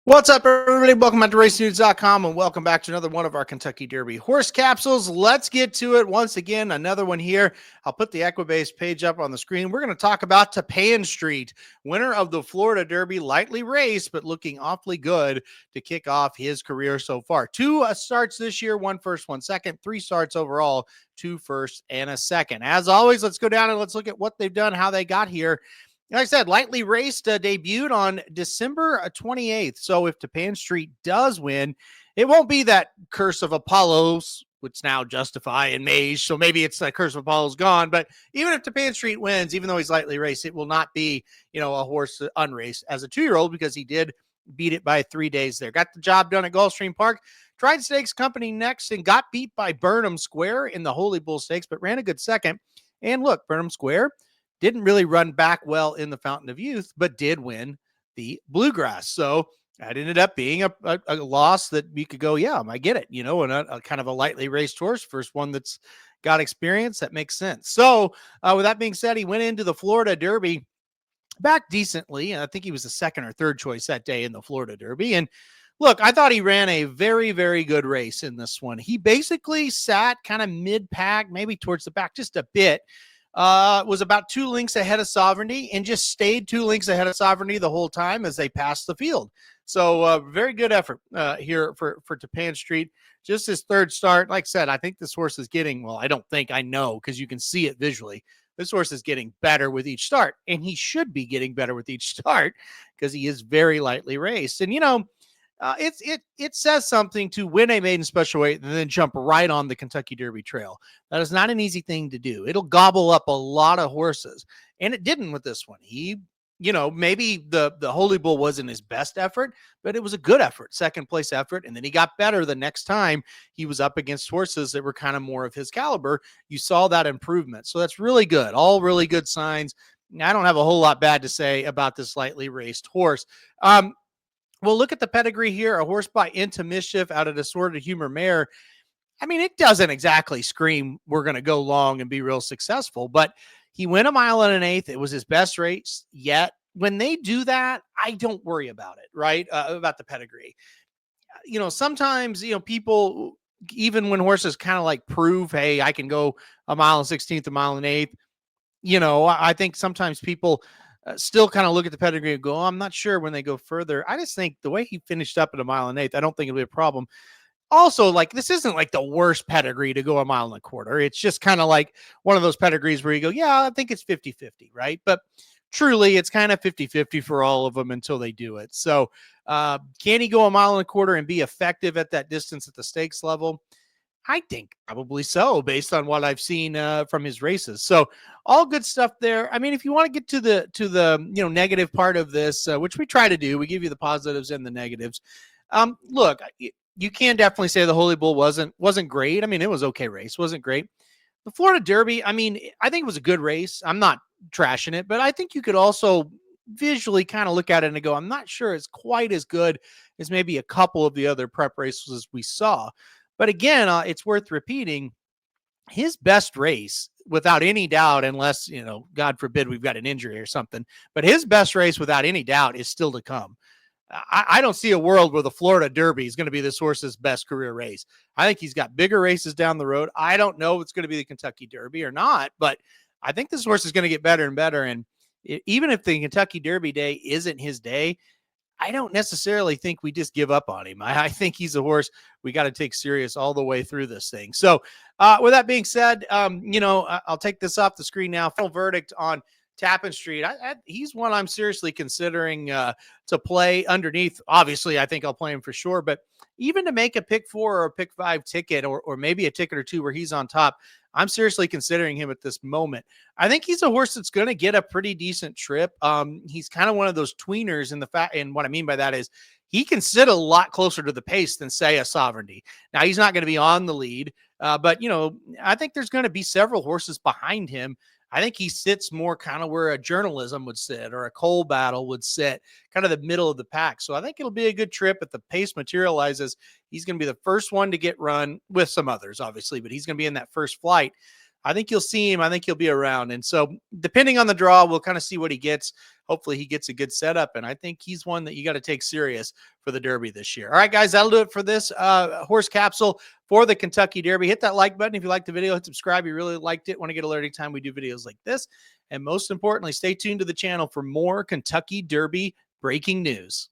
What's up, everybody? Welcome back to racenews.com and welcome back to another one of our Kentucky Derby horse capsules. Let's get to it once again. Another one here. I'll put the Equibase page up on the screen. We're going to talk about Tappan Street, winner of the Florida Derby, lightly raced, but looking awfully good to kick off his career so far. Two starts this year, one first, one second, three starts overall, two first and a second. As always, let's go down and let's look at what they've done, how they got here. Like I said, lightly raced, debuted on December 28th. So if Tappan Street does win, it won't be that Curse of Apollos, which now Justify and Mage. So maybe it's that Curse of Apollos gone. But even if Tappan Street wins, even though he's lightly raced, it will not be, a horse unraced as a 2-year-old because he did beat it by 3 days there. Got the job done at Gulfstream Park. Tried Stakes Company next and got beat by Burnham Square in the Holy Bull Stakes, but ran a good second. And look, Burnham Square didn't really run back well in the Fountain of Youth, but did win the Bluegrass. So that ended up being a loss that we could go, yeah, I get it, and a kind of a lightly raced horse, first one that's got experience. That makes sense. So with that being said, he went into the Florida Derby back decently. I think he was the second or third choice that day in the Florida Derby. And look, I thought he ran a very, very good race in this one. He basically sat kind of mid-pack, maybe towards the back just a bit. Was about 2 lengths ahead of Sovereignty and just stayed 2 lengths ahead of Sovereignty the whole time as they passed the field. So very good effort here for Tappan Street. Just his third start. Like I said, I think this horse is getting, well, I don't think, I know, because you can see it visually. This horse is getting better with each start, and he should be getting better with each start because he is very lightly raced. And, it says something to win a maiden special weight and then jump right on the Kentucky Derby trail. That is not an easy thing to do. It'll gobble up a lot of horses, and it didn't with this one. He, maybe the Holy Bull wasn't his best effort, but it was a good effort, second place effort, and then he got better the next time he was up against horses that were kind of more of his caliber. You saw that improvement, so that's really good. All really good signs. I don't have a whole lot bad to say about this lightly raced horse. Well, look at the pedigree here. A horse by Into Mischief out of Disordered Humor Mare. I mean, it doesn't exactly scream we're going to go long and be real successful, but he went 1 1/8. It was his best race yet. When they do that, I don't worry about it, right? About the pedigree. Sometimes, people, even when horses kind of like prove, hey, I can go 1.16 miles, 1.125, I think sometimes people still kind of look at the pedigree and go, I'm not sure when they go further. I just think the way he finished up at 1.1 miles, I don't think it'll be a problem. Also, like, this isn't like the worst pedigree to go 1.25 miles. It's just kind of like one of those pedigrees where you go, yeah, I think it's 50-50, right? But truly, it's kind of 50-50 for all of them until they do it. So can he go 1.25 miles and be effective at that distance at the stakes level? I think probably so, based on what I've seen from his races. So all good stuff there. I mean, if you want to get to the negative part of this, which we try to do, we give you the positives and the negatives. Look, you can definitely say the Holy Bull wasn't great. I mean, it was okay race, wasn't great. The Florida Derby, I mean, I think it was a good race. I'm not trashing it, but I think you could also visually kind of look at it and go, I'm not sure it's quite as good as maybe a couple of the other prep races we saw. But again, it's worth repeating, his best race, without any doubt, unless, God forbid we've got an injury or something, but his best race, without any doubt, is still to come. I don't see a world where the Florida Derby is going to be this horse's best career race. I think he's got bigger races down the road. I don't know if it's going to be the Kentucky Derby or not, but I think this horse is going to get better and better. And even if the Kentucky Derby day isn't his day, I don't necessarily think we just give up on him. I think he's a horse we got to take serious all the way through this thing. So with that being said, I'll take this off the screen now. Final verdict on Tappan Street. He's one I'm seriously considering to play underneath. Obviously, I think I'll play him for sure, but even to make a pick 4 or a pick 5 ticket or maybe a ticket or two where he's on top, I'm seriously considering him at this moment. I think he's a horse that's going to get a pretty decent trip. He's kind of one of those tweeners and what I mean by that is he can sit a lot closer to the pace than, say, a Sovereignty. Now, he's not going to be on the lead, but, I think there's going to be several horses behind him. I think he sits more kind of where a Journalism would sit or a Coal Battle would sit, kind of the middle of the pack. So I think it'll be a good trip if the pace materializes. He's going to be the first one to get run with some others, obviously, but he's going to be in that first flight. I think you'll see him. I think he'll be around. And so, depending on the draw, we'll kind of see what he gets. Hopefully, he gets a good setup. And I think he's one that you got to take serious for the Derby this year. All right, guys, that'll do it for this horse capsule for the Kentucky Derby. Hit that like button if you liked the video. Hit subscribe. You really liked it. Want to get alert anytime we do videos like this. And most importantly, stay tuned to the channel for more Kentucky Derby breaking news.